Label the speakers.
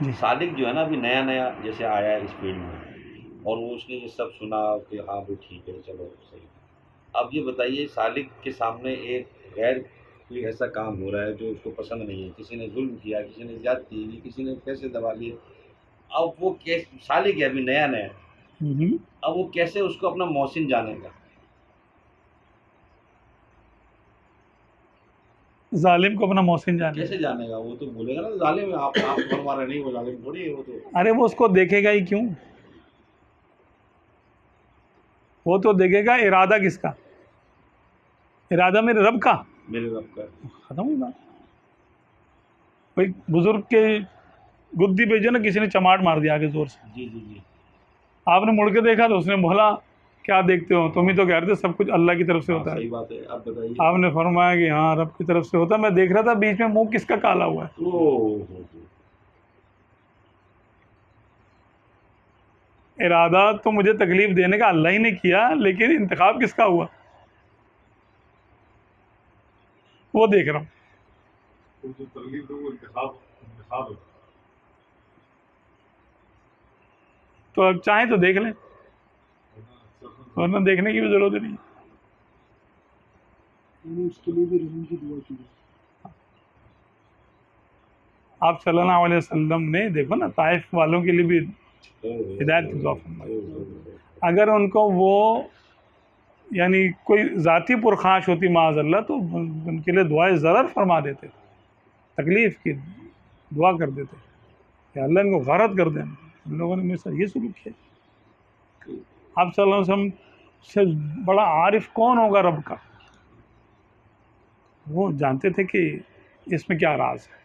Speaker 1: جی
Speaker 2: سالک جو ہے نا ابھی نیا نیا جیسے آیا ہے اس فیلڈ میں، اور وہ اس نے یہ سب سنا کہ ہاں بھائی ٹھیک ہے چلو صحیح. اب یہ بتائیے سالک کے سامنے ایک غیر کوئی ایسا کام ہو رہا ہے جو اس کو پسند نہیں ہے، کسی نے ظلم کیا، کسی نے زیادتی کی، کسی نے پیسے دبا لیے. اب وہ سالک ہے ابھی نیا نیا، اب وہ کیسے اس کو اپنا محسن جانے گا؟
Speaker 1: ظالم کو اپنا محسن جانے
Speaker 2: کیسے
Speaker 1: گا؟
Speaker 2: جانے گا؟ وہ تو بولے گا نا ظالم ہے، آپ فرما رہے نہیں، وہ ظالم تھوڑی ہے وہ تو.
Speaker 1: ارے وہ اس کو دیکھے گا ہی کیوں؟ وہ تو دیکھے گا ارادہ کس کا، ارادہ میرے رب کا،
Speaker 2: میرے رب کا.
Speaker 1: ختم ہوئی بات. کوئی بزرگ کے گدی پہ جو نا کسی نے چماٹ مار دیا آگے زور سے،
Speaker 2: جی جی جی.
Speaker 1: آپ نے مڑ کے دیکھا تو اس نے بولا کیا دیکھتے ہو، تم ہی تو کہہ رہے تھے سب کچھ اللہ کی طرف سے
Speaker 2: ہاں
Speaker 1: ہوتا ہے.
Speaker 2: صحیح بات ہے، آپ بتائیے.
Speaker 1: آپ نے فرمایا کہ ہاں رب کی طرف سے ہوتا ہے، میں دیکھ رہا تھا بیچ میں منہ کس کا کالا ہوا ہے. ارادہ تو مجھے تکلیف دینے کا اللہ ہی نے کیا، لیکن انتخاب کس کا ہوا وہ دیکھ رہا ہوں. تو اب چاہیں تو دیکھ لیں، ورنہ دیکھنے کی بھی ضرورت نہیں.
Speaker 3: اس کے لیے بھی رحم کی دعا کی.
Speaker 1: آپ صلی اللہ علیہ وسلم نے دیکھو نا طائف والوں کے لیے بھی ہدایت کی دعا فرمائی. اگر ان کو وہ یعنی کوئی ذاتی پرخاش ہوتی معاذ اللہ تو ان کے لیے دعائے ضرر فرما دیتے، تکلیف کی دعا کر دیتے کہ اللہ ان کو غارت کر دیں. ان لوگوں نے میرے ساتھ یہ سلوک کیا. آپ صلی اللہ علیہ وسلم سے بڑا عارف کون ہوگا رب کا؟ وہ جانتے تھے کہ اس میں کیا راز ہے.